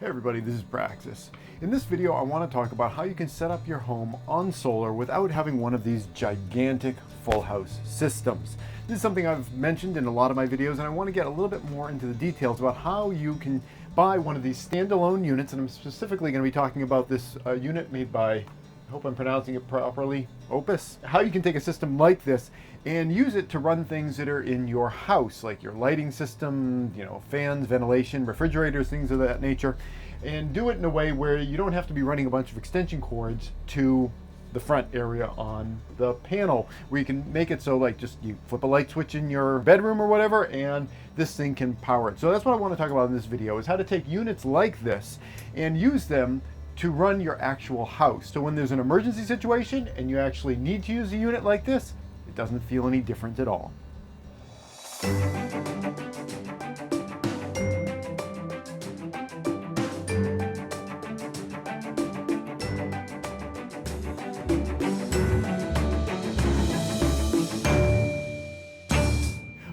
Hey everybody, this is Praxis. In this video, I want to talk about how you can set up your home on solar without having one of these gigantic full house systems. This is something I've mentioned in a lot of my videos, and I want to get a little bit more into the details about how you can buy one of these standalone units, and I'm specifically going to be talking about this unit made by, I hope I'm pronouncing it properly, Oupes. How you can take a system like this and use it to run things that are in your house, like your lighting system, fans, ventilation, refrigerators, things of that nature, and do it in a way where you don't have to be running a bunch of extension cords to the front area on the panel, where you can make it so like just you flip a light switch in your bedroom or whatever and this thing can power it. So that's what I want to talk about in this video, is how to take units like this and use them to run your actual house. So when there's an emergency situation and you actually need to use a unit like this, it doesn't feel any different at all.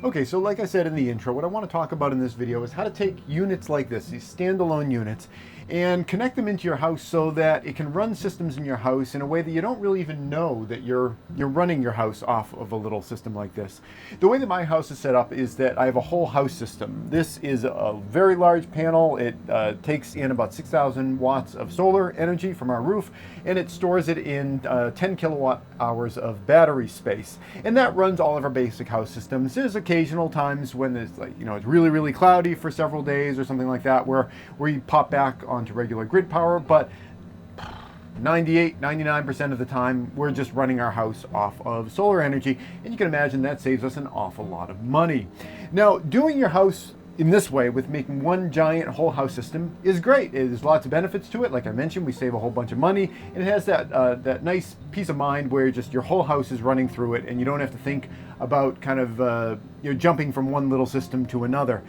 Okay, so like I said in the intro, what I want to talk about in this video is how to take units like this, these standalone units, and connect them into your house so that it can run systems in your house in a way that you don't really even know that you're running your house off of a little system like this. The way that my house is set up is that I have a whole house system. This is a very large panel. It takes in about 6,000 watts of solar energy from our roof, and it stores it in 10 kilowatt hours of battery space. And that runs all of our basic house systems. There's occasional times when it's like, it's really, really cloudy for several days or something like that, where we pop back onto regular grid power, but 99% of the time we're just running our house off of solar energy, and you can imagine that saves us an awful lot of money. Now, doing your house in this way, with making one giant whole house system, is great. There's lots of benefits to it. Like I mentioned, we save a whole bunch of money, and it has that nice peace of mind where just your whole house is running through it, and you don't have to think about kind of jumping from one little system to another.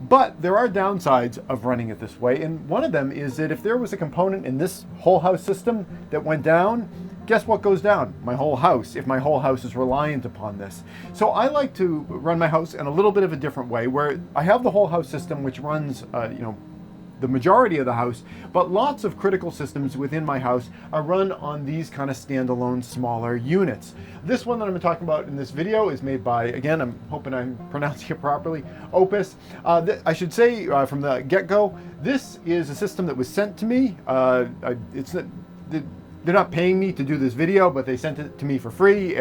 But there are downsides of running it this way, and one of them is that if there was a component in this whole house system that went down, guess what goes down? My whole house, if my whole house is reliant upon this. So I like to run my house in a little bit of a different way, where I have the whole house system, which runs the majority of the house, but lots of critical systems within my house are run on these kind of standalone smaller units. This one that I'm talking about in this video is made by, again, I'm hoping I'm pronouncing it properly, Oupes. I should say from the get-go, this is a system that was sent to me. They're not paying me to do this video, but they sent it to me for free.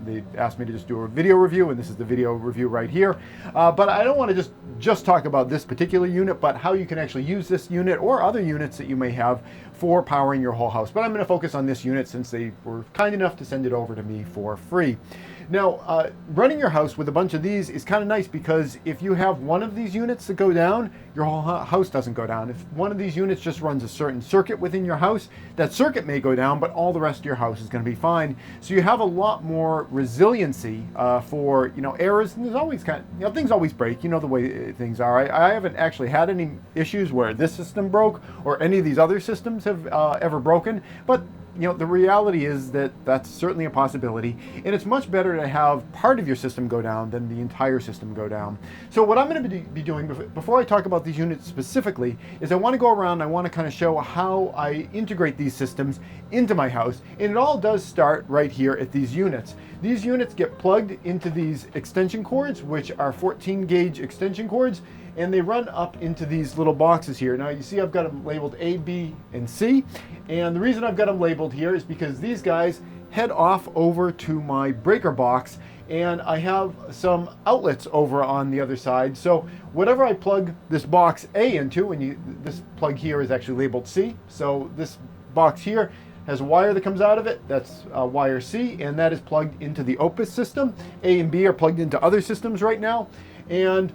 They asked me to just do a video review, and this is the video review right here. But I don't want to just talk about this particular unit, but how you can actually use this unit or other units that you may have for powering your whole house. But I'm going to focus on this unit since they were kind enough to send it over to me for free. Now, running your house with a bunch of these is kind of nice, because if you have one of these units that go down, your whole house doesn't go down. If one of these units just runs a certain circuit within your house, that circuit may go down, but all the rest of your house is going to be fine. So you have a lot more resiliency for errors. And there's always things always break. You know the way things are. I haven't actually had any issues where this system broke or any of these other systems have ever broken, but the reality is that that's certainly a possibility, and it's much better to have part of your system go down than the entire system go down. So what I'm going to be doing before I talk about these units specifically is I want to go around and I want to kind of show how I integrate these systems into my house, and it all does start right here at these units. These units get plugged into these extension cords, which are 14 gauge extension cords, and they run up into these little boxes here. Now you see I've got them labeled A, B, and C, and the reason I've got them labeled here is because these guys head off over to my breaker box, and I have some outlets over on the other side. So whatever I plug this box A into, and this plug here is actually labeled C, so this box here has a wire that comes out of it, that's wire C, and that is plugged into the Oupes system. A and B are plugged into other systems right now, and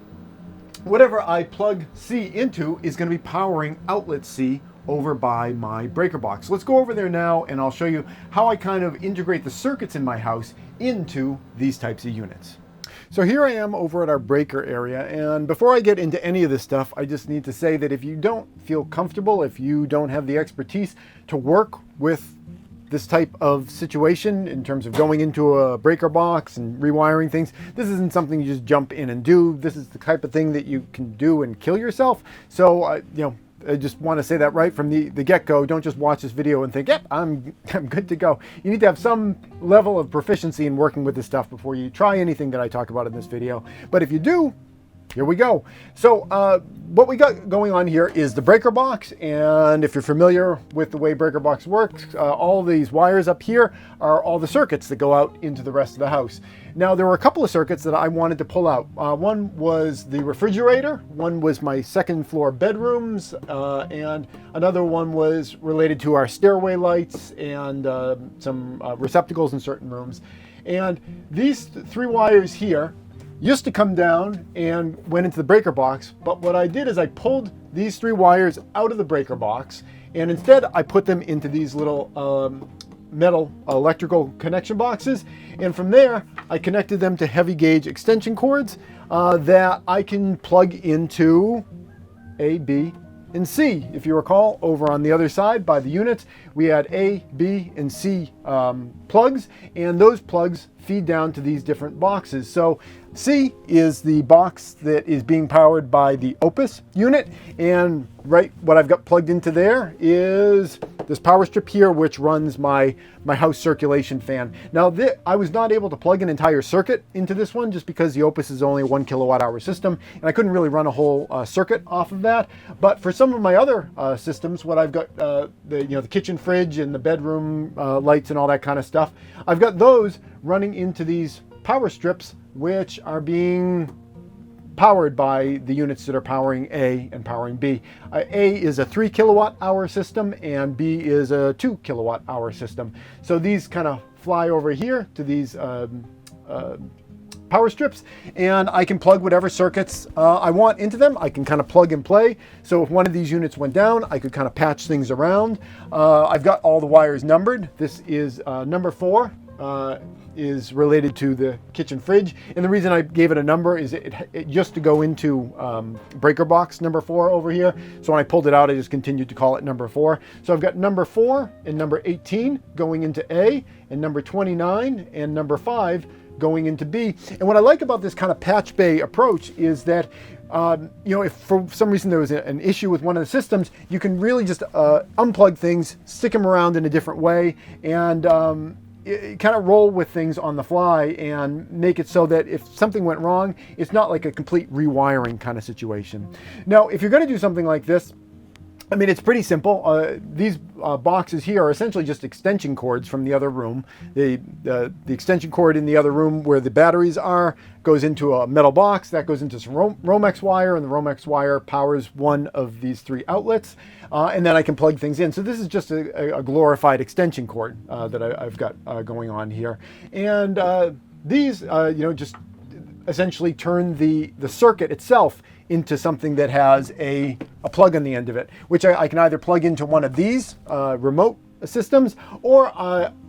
whatever I plug C into is going to be powering outlet C over by my breaker box. Let's go over there now, and I'll show you how I kind of integrate the circuits in my house into these types of units. So here I am over at our breaker area, and before I get into any of this stuff, I just need to say that if you don't feel comfortable, if you don't have the expertise to work with this type of situation in terms of going into a breaker box and rewiring things, this isn't something you just jump in and do. This is the type of thing that you can do and kill yourself. So, I just want to say that right from the get-go. Don't just watch this video and think, yep, I'm good to go. You need to have some level of proficiency in working with this stuff before you try anything that I talk about in this video. But if you do, here we go. So what we got going on here is the breaker box, and if you're familiar with the way breaker box works, all these wires up here are all the circuits that go out into the rest of the house. Now there were a couple of circuits that I wanted to pull out. One was the refrigerator, one was my second floor bedrooms, and another one was related to our stairway lights and some receptacles in certain rooms. And these three wires here used to come down and went into the breaker box, but what I did is I pulled these three wires out of the breaker box, and instead I put them into these little metal electrical connection boxes, and from there I connected them to heavy gauge extension cords that I can plug into A, B, and C. If you recall, over on the other side by the units, we had A, B, and C plugs, and those plugs feed down to these different boxes. So C is the box that is being powered by the Oupes unit, and right what I've got plugged into there is this power strip here, which runs my house circulation fan. Now I was not able to plug an entire circuit into this one just because the Oupes is only a 1 kilowatt-hour system, and I couldn't really run a whole circuit off of that. But for some of my other systems, what I've got, the kitchen fridge and the bedroom lights and all that kind of stuff, I've got those running into these power strips, which are being powered by the units that are powering A and powering B. A is a 3 kilowatt-hour system, and B is a 2 kilowatt-hour system. So these kind of fly over here to these power strips, and I can plug whatever circuits I want into them. I can kind of plug and play. So if one of these units went down, I could kind of patch things around. I've got all the wires numbered. This is number 4. Is related to the kitchen fridge, and the reason I gave it a number is it just to go into breaker box number 4 over here. So when I pulled it out, I just continued to call it number 4. So I've got number 4 and number 18 going into A, and number 29 and number 5 going into B. And what I like about this kind of patch bay approach is that if for some reason there was an issue with one of the systems, you can really just unplug things, stick them around in a different way, and kind of roll with things on the fly and make it so that if something went wrong, it's not like a complete rewiring kind of situation. Now, if you're going to do something like this, I mean, it's pretty simple. These boxes here are essentially just extension cords from the other room. The extension cord in the other room where the batteries are goes into a metal box that goes into some Romex wire, and the Romex wire powers one of these 3 outlets, and then I can plug things in. So this is just a glorified extension cord that I've got going on here. And these, just essentially turn the circuit itself into something that has a plug on the end of it, which I can either plug into one of these remote systems, or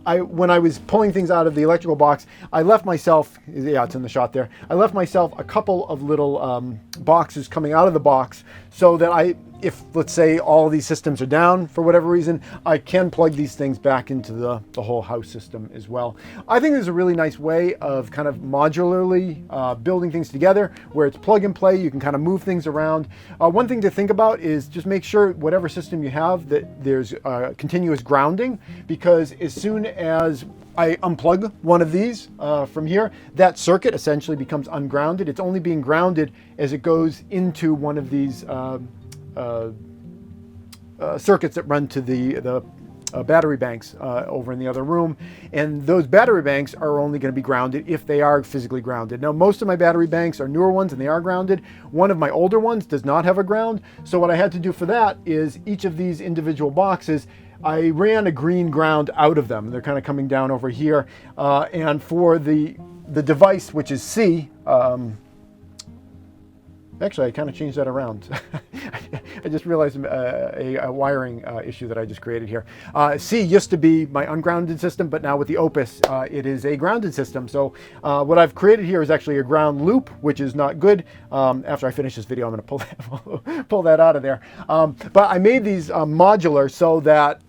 when I was pulling things out of the electrical box, I left myself, yeah, it's in the shot there, I left myself a couple of little boxes coming out of the box so that if let's say all these systems are down for whatever reason, I can plug these things back into the whole house system as well. I think there's a really nice way of kind of modularly building things together where it's plug and play. You can kind of move things around. One thing to think about is just make sure whatever system you have that there's continuous grounding, because as soon as I unplug one of these from here, that circuit essentially becomes ungrounded. It's only being grounded as it goes into one of these circuits that run to the battery banks over in the other room, and those battery banks are only going to be grounded if they are physically grounded. Now, most of my battery banks are newer ones and they are grounded. One of my older ones does not have a ground, so what I had to do for that is each of these individual boxes, I ran a green ground out of them. They're kind of coming down over here, and for the device, which is C, actually, I kind of changed that around. I just realized a wiring issue that I just created here. C used to be my ungrounded system, but now with the Oupes, it is a grounded system. So what I've created here is actually a ground loop, which is not good. After I finish this video, I'm going to pull that out of there. But I made these modular so that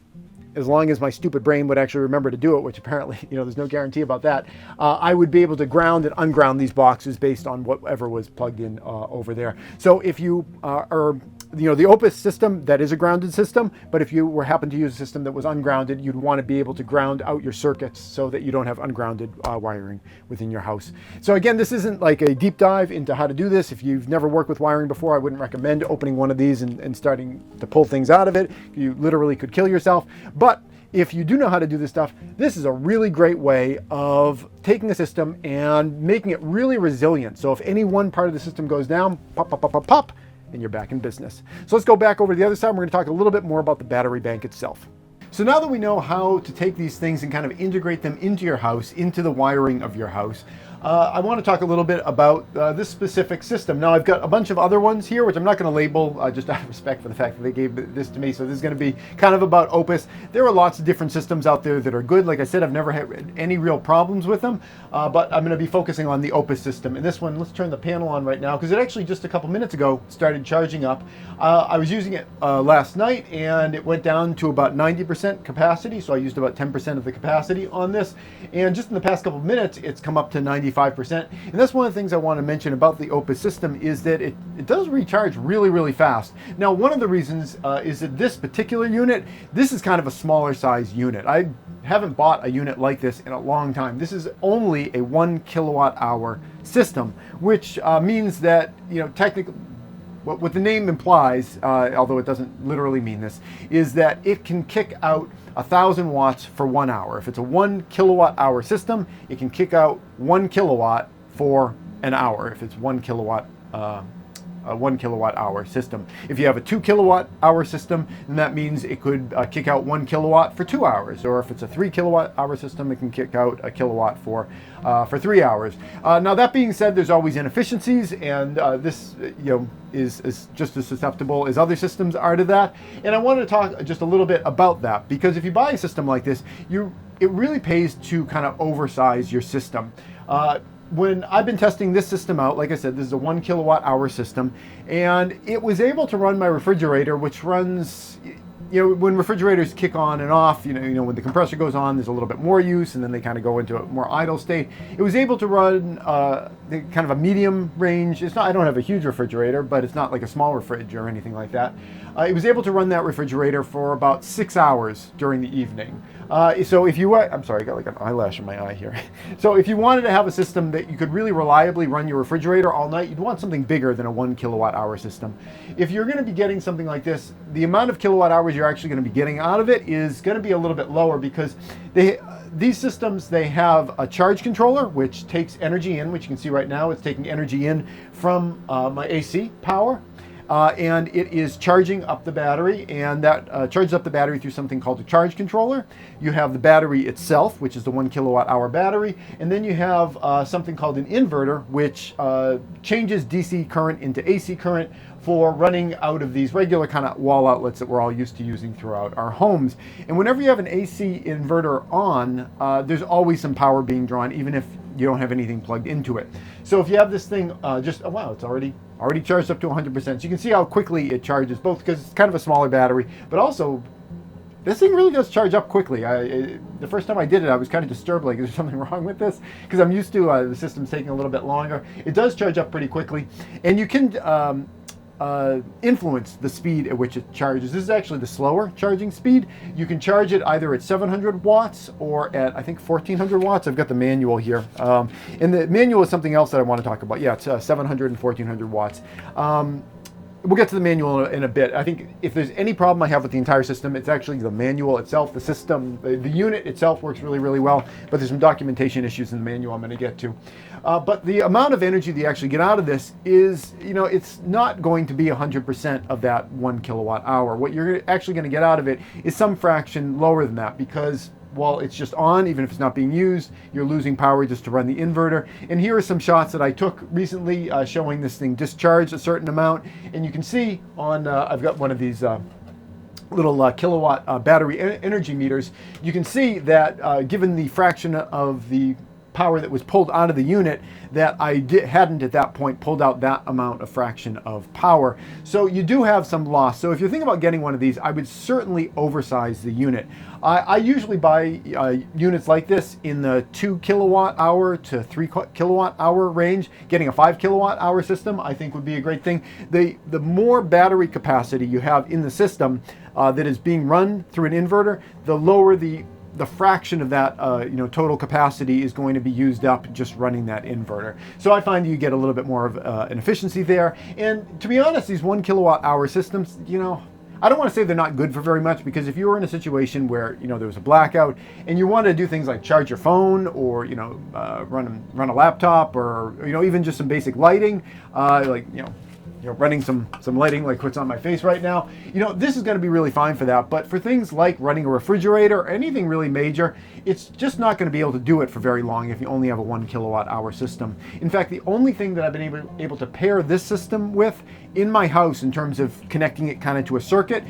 as long as my stupid brain would actually remember to do it, which apparently, there's no guarantee about that, I would be able to ground and unground these boxes based on whatever was plugged in over there. So if you are the Opus system, that is a grounded system, but if you were happen to use a system that was ungrounded, you'd want to be able to ground out your circuits so that you don't have ungrounded wiring within your house. So again, this isn't like a deep dive into how to do this. If you've never worked with wiring before, I wouldn't recommend opening one of these and starting to pull things out of it. You literally could kill yourself. But if you do know how to do this stuff, this is a really great way of taking a system and making it really resilient. So if any one part of the system goes down, pop, pop, pop, pop, pop, and you're back in business. So let's go back over to the other side. We're going to talk a little bit more about the battery bank itself. So now that we know how to take these things and kind of integrate them into your house, into the wiring of your house, I want to talk a little bit about this specific system. Now I've got a bunch of other ones here, which I'm not going to label just out of respect for the fact that they gave this to me. So this is going to be kind of about Opus. There are lots of different systems out there that are good. Like I said, I've never had any real problems with them, but I'm going to be focusing on the Opus system. And this one, let's turn the panel on right now, because it actually just a couple minutes ago started charging up. I was using it last night and it went down to about 90% capacity. So I used about 10% of the capacity on this. And just in the past couple of minutes, it's come up to 95%. And that's one of the things I want to mention about the Opus system is that it does recharge really, really fast. Now, one of the reasons is that this particular unit, this is kind of a smaller size unit. I haven't bought a unit like this in a long time. This is only a 1 kilowatt hour system, which means that, technically, what the name implies, although it doesn't literally mean this, is that it can kick out 1,000 watts for 1 hour. If it's a 1 kilowatt hour system, it can kick out 1 kilowatt for an hour. If it's 1 kilowatt, a 1 kilowatt hour system. If you have a 2 kilowatt hour system, then that means it could kick out 1 kilowatt for 2 hours. Or if it's a 3 kilowatt hour system, it can kick out a kilowatt for 3 hours. Now that being said, there's always inefficiencies, and this is just as susceptible as other systems are to that. And I wanted to talk just a little bit about that, because if you buy a system like this, it really pays to kind of oversize your system. When I've been testing this system out, like I said, this is a 1 kilowatt hour system, and it was able to run my refrigerator, which runs, when refrigerators kick on and off, when the compressor goes on, there's a little bit more use, and then they kind of go into a more idle state. It was able to run kind of a medium range. It's not, I don't have a huge refrigerator, but it's not like a small fridge or anything like that. It was able to run that refrigerator for about 6 hours during the evening. So if you I'm sorry, I got like an eyelash in my eye here. So if you wanted to have a system that you could really reliably run your refrigerator all night, you'd want something bigger than a 1 kilowatt hour system. If you're going to be getting something like this, the amount of kilowatt hours you're actually going to be getting out of it is going to be a little bit lower, because these systems, they have a charge controller, which takes energy in, which you can see right now, it's taking energy in from my AC power. And it is charging up the battery, and that charges up the battery through something called a charge controller. You have the battery itself, which is the 1 kilowatt hour battery, and then you have something called an inverter, which changes DC current into AC current for running out of these regular kind of wall outlets that we're all used to using throughout our homes. And whenever you have an AC inverter on, there's always some power being drawn, even if you don't have anything plugged into it. So if you have this thing oh wow, it's already charged up to 100%. So you can see how quickly it charges, both because it's kind of a smaller battery, but also this thing really does charge up quickly. The first time I did it, I was kind of disturbed, like, is there something wrong with this? Because I'm used to the system's taking a little bit longer. It does charge up pretty quickly, and you can influence the speed at which it charges. This is actually the slower charging speed. You can charge it either at 700 watts or at, I think, 1400 watts. I've got the manual here. And the manual is something else that I want to talk about. Yeah, it's 700 and 1400 watts. We'll get to the manual in a bit. I think if there's any problem I have with the entire system, it's actually the manual itself. The system, the unit itself works really, really well, but there's some documentation issues in the manual I'm going to get to. But the amount of energy that you actually get out of this is, it's not going to be 100% of that 1 kilowatt hour. What you're actually going to get out of it is some fraction lower than that, because while it's just on, even if it's not being used, you're losing power just to run the inverter. And here are some shots that I took recently showing this thing discharge a certain amount. And you can see on, I've got one of these little kilowatt battery energy meters. You can see that given the fraction of the power that was pulled out of the unit that I hadn't at that point pulled out that amount of fraction of power. So you do have some loss. So if you're thinking about getting one of these, I would certainly oversize the unit. I usually buy units like this in the 2 kilowatt hour to 3 kilowatt hour range. Getting a 5 kilowatt hour system I think would be a great thing. The more battery capacity you have in the system that is being run through an inverter, the lower the fraction of that total capacity is going to be used up just running that inverter. So I find you get a little bit more of an efficiency there. And to be honest, these 1 kilowatt hour systems, I don't want to say they're not good for very much, because if you were in a situation where there was a blackout and you wanted to do things like charge your phone or run a laptop, or even just some basic lighting, running some lighting like what's on my face right now, this is going to be really fine for that. But for things like running a refrigerator or anything really major, it's just not going to be able to do it for very long if you only have a 1 kilowatt hour system. In fact, the only thing that I've been able to pair this system with in my house in terms of connecting it kind of to a circuit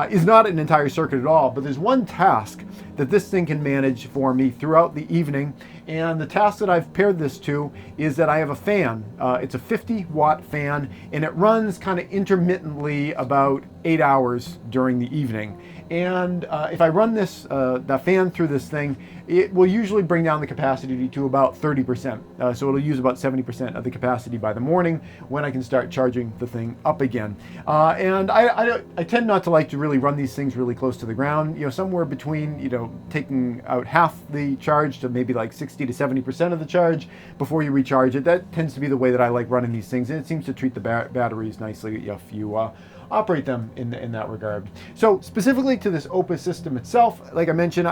is not an entire circuit at all, but there's one task that this thing can manage for me throughout the evening. And the task that I've paired this to is that I have a fan. It's a 50-watt fan, and it runs kind of intermittently about 8 hours during the evening. And if I run that fan through this thing, it will usually bring down the capacity to about 30%. So it'll use about 70% of the capacity by the morning, when I can start charging the thing up again. And I tend not to like to really run these things really close to the ground. Somewhere between taking out half the charge to maybe like 60 to 70% of the charge before you recharge it. That tends to be the way that I like running these things, and it seems to treat the batteries nicely if you operate them in that regard. So specifically to this Oupes system itself, like I mentioned,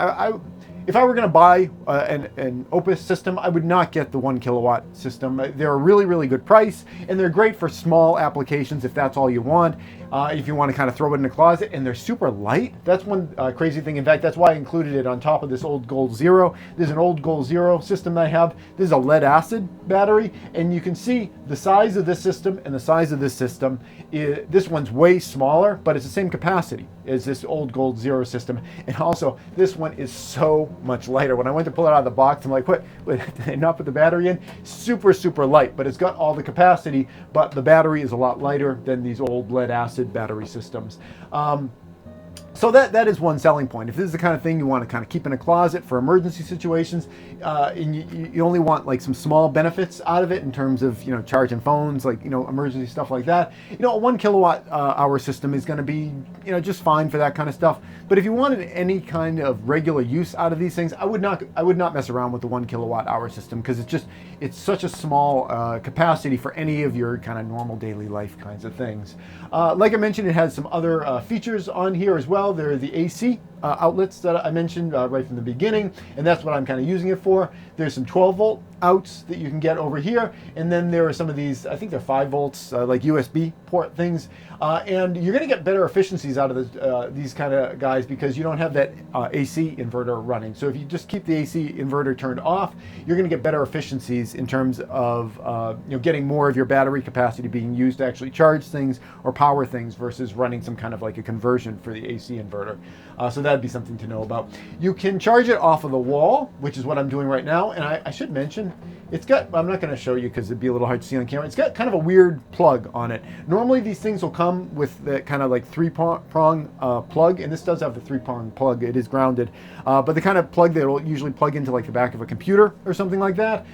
if I were going to buy an Oupes system, I would not get the 1 kilowatt system. They're a really, really good price, and they're great for small applications if that's all you want. If you want to kind of throw it in a closet, and they're super light. That's one crazy thing. In fact, that's why I included it on top of this old Gold Zero. There's an old Gold Zero system that I have. This is a lead acid battery, and you can see the size of this system and the size of this system. This one's way smaller, but it's the same capacity as this old Gold Zero system. And also, this one is so much lighter. When I went to pull it out of the box, I'm like, what? Did I not put the battery in? Super, super light, but it's got all the capacity, but the battery is a lot lighter than these old lead acid battery systems. So that is one selling point. If this is the kind of thing you want to kind of keep in a closet for emergency situations, and you only want like some small benefits out of it in terms of charging phones, like emergency stuff like that, a 1 kilowatt hour system is going to be just fine for that kind of stuff. But if you wanted any kind of regular use out of these things, I would not mess around with the 1 kilowatt hour system, because it's such a small capacity for any of your kind of normal daily life kinds of things. Like I mentioned, it has some other features on here as well. There are the AC outlets that I mentioned right from the beginning, and that's what I'm kind of using it for. There's some 12-volt outs that you can get over here, and then there are some of these, I think they're 5 volts, like USB port things, and you're going to get better efficiencies out of these kind of guys, because you don't have that AC inverter running. So if you just keep the AC inverter turned off, you're going to get better efficiencies in terms of getting more of your battery capacity being used to actually charge things or power things, versus running some kind of like a conversion for the AC inverter. So that'd be something to know about. You can charge it off of the wall, which is what I'm doing right now. And I should mention, it's got, I'm not going to show you because it'd be a little hard to see on camera. It's got kind of a weird plug on it. Normally these things will come with that kind of like 3-prong plug, and this does have the 3-prong plug. It is grounded, but the kind of plug that will usually plug into like the back of a computer or something like that.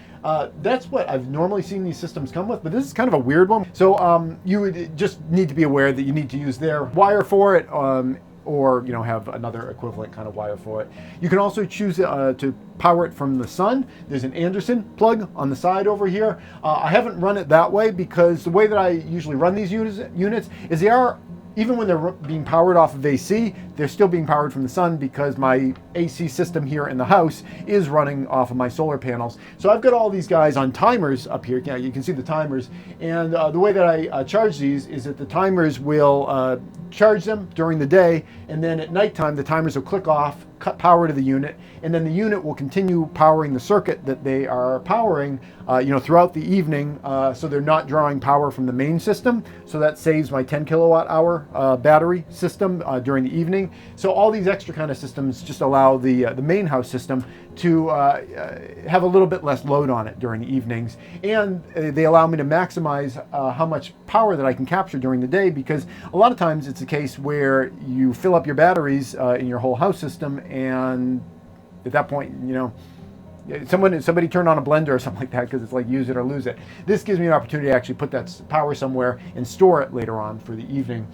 That's what I've normally seen these systems come with, but this is kind of a weird one. So you would just need to be aware that you need to use their wire for it, or have another equivalent kind of wire for it. You can also choose to power it from the sun. There's an Anderson plug on the side over here. I haven't run it that way, because the way that I usually run these units is they are, even when they're being powered off of AC, they're still being powered from the sun, because my AC system here in the house is running off of my solar panels. So I've got all these guys on timers up here. You can see the timers. And the way that I charge these is that the timers will charge them during the day, and then at nighttime the timers will click off cut power to the unit, and then the unit will continue powering the circuit that they are powering, throughout the evening, so they're not drawing power from the main system. So that saves my 10 kilowatt hour battery system during the evening. So all these extra kind of systems just allow the main house system to have a little bit less load on it during the evenings, and they allow me to maximize how much power that I can capture during the day, because a lot of times it's a case where you fill up your batteries in your whole house system, and at that point, somebody turned on a blender or something like that, because it's like use it or lose it. This gives me an opportunity to actually put that power somewhere and store it later on for the evening.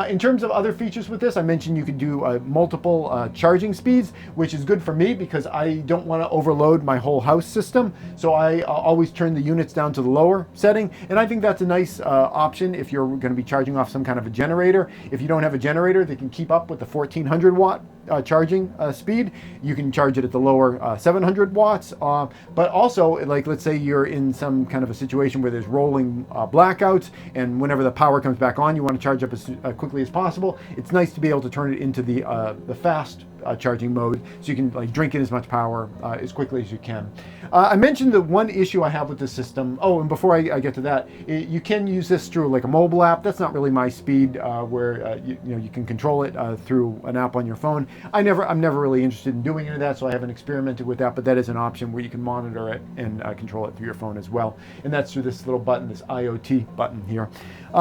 In terms of other features with this, I mentioned you could do multiple charging speeds, which is good for me because I don't want to overload my whole house system. So I always turn the units down to the lower setting, and I think that's a nice option if you're going to be charging off some kind of a generator. If you don't have a generator that can keep up with the 1400 watt charging speed, you can charge it at the lower 700 watts. But also, like, let's say you're in some kind of a situation where there's rolling blackouts, and whenever the power comes back on, you want to charge up as quickly as possible. It's nice to be able to turn it into the fast charging mode, so you can like drink in as much power as quickly as you can. I mentioned the one issue I have with the system. Oh, and before I get to that, you can use this through like a mobile app. That's not really my speed, where you can control it through an app on your phone. I'm never really interested in doing any of that, so I haven't experimented with that. But that is an option where you can monitor it and control it through your phone as well. And that's through this little button, this IoT button here,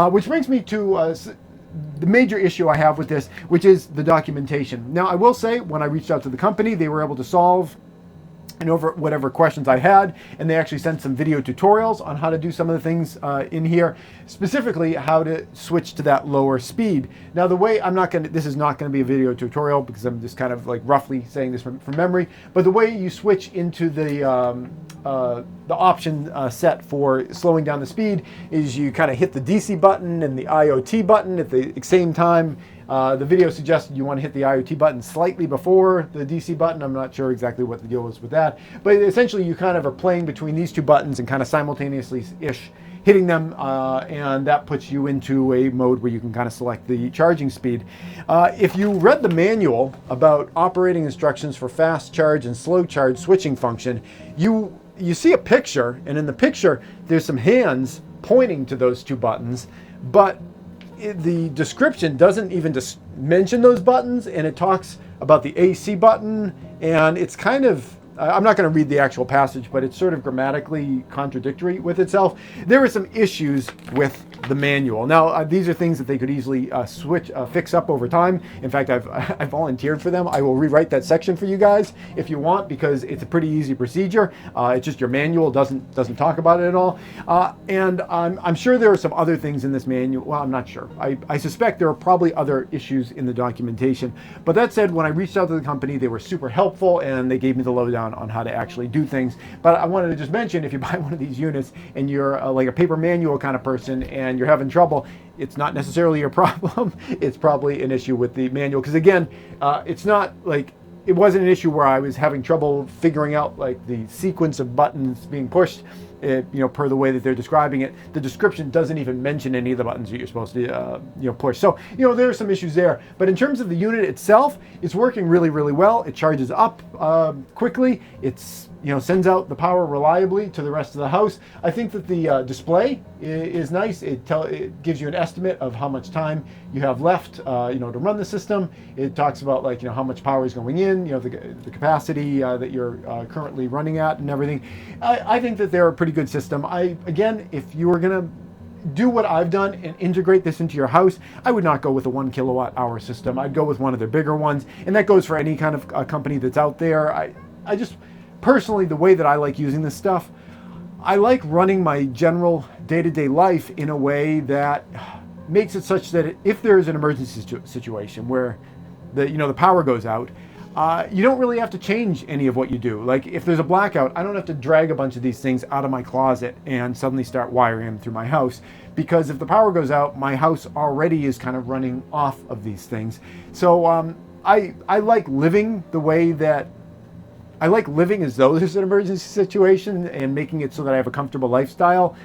which brings me to the major issue I have with this, which is the documentation. Now, I will say, when I reached out to the company, they were able to solve and over whatever questions I had, and they actually sent some video tutorials on how to do some of the things in here, specifically how to switch to that lower speed. Now, the way this is not going to be a video tutorial because I'm just kind of like roughly saying this from memory, but the way you switch into the option set for slowing down the speed is you kind of hit the DC button and the IoT button at the same time. The video suggested you want to hit the IoT button slightly before the DC button. I'm not sure exactly what the deal is with that, but essentially you kind of are playing between these two buttons and kind of simultaneously-ish hitting them, and that puts you into a mode where you can kind of select the charging speed. If you read the manual about operating instructions for fast charge and slow charge switching function, you see a picture, and in the picture there's some hands pointing to those two buttons, but the description doesn't even mention those buttons, and it talks about the AC button, and it's kind of, I'm not going to read the actual passage, but it's sort of grammatically contradictory with itself. There are some issues with the manual. Now, these are things that they could easily fix up over time. In fact, I've volunteered for them. I will rewrite that section for you guys if you want, because it's a pretty easy procedure. It's just your manual doesn't talk about it at all. And I'm sure there are some other things in this manual. Well, I'm not sure. I suspect there are probably other issues in the documentation. But that said, when I reached out to the company, they were super helpful, and they gave me the lowdown on how to actually do things. But I wanted to just mention, if you buy one of these units and you're like a paper manual kind of person and you're having trouble, it's not necessarily your problem. It's probably an issue with the manual, because again, it's not like, it wasn't an issue where I was having trouble figuring out like the sequence of buttons being pushed, per the way that they're describing it. The description doesn't even mention any of the buttons that you're supposed to, push. So, there are some issues there. But in terms of the unit itself, it's working really, really well. It charges up quickly. It's, sends out the power reliably to the rest of the house. I think that the display is nice. It gives you an estimate of how much time you have left, to run the system. It talks about like, how much power is going in, the capacity that you're currently running at and everything. I think that they're a pretty good system. Again, if you were gonna do what I've done and integrate this into your house, I would not go with a 1 kilowatt hour system. I'd go with one of the bigger ones, and that goes for any kind of company that's out there. I just personally, the way that I like using this stuff, I like running my general day-to-day life in a way that makes it such that if there is an emergency situation where the power goes out, you don't really have to change any of what you do. Like if there's a blackout, I don't have to drag a bunch of these things out of my closet and suddenly start wiring them through my house, because if the power goes out, my house already is kind of running off of these things. So I like living the way that I like living as though there's an emergency situation, and making it so that I have a comfortable lifestyle,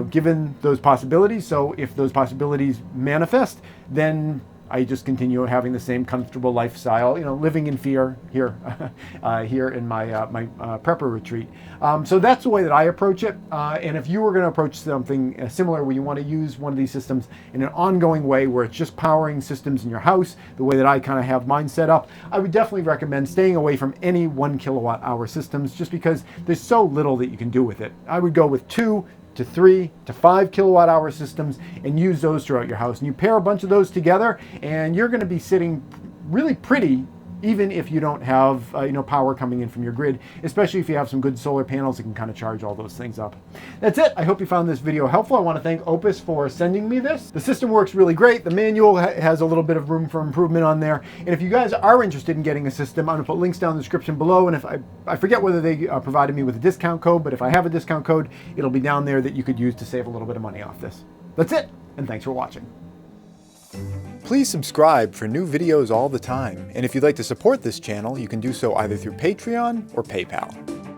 given those possibilities. So if those possibilities manifest, then I just continue having the same comfortable lifestyle, you know, living in fear here, here in my prepper retreat. So that's the way that I approach it. And if you were going to approach something similar, where you want to use one of these systems in an ongoing way, where it's just powering systems in your house, the way that I kind of have mine set up, I would definitely recommend staying away from any 1 kilowatt hour systems, just because there's so little that you can do with it. I would go with 2 to 3 to 5 kilowatt hour systems and use those throughout your house. And you pair a bunch of those together and you're going to be sitting really pretty, even if you don't have you know, power coming in from your grid, especially if you have some good solar panels that can kind of charge all those things up. That's it. I hope you found this video helpful. I want to thank Oupes for sending me this. The system works really great. The manual has a little bit of room for improvement on there. And if you guys are interested in getting a system, I'm going to put links down in the description below. And if I forget whether they provided me with a discount code, but if I have a discount code, it'll be down there that you could use to save a little bit of money off this. That's it. And thanks for watching. Please subscribe for new videos all the time, and if you'd like to support this channel, you can do so either through Patreon or PayPal.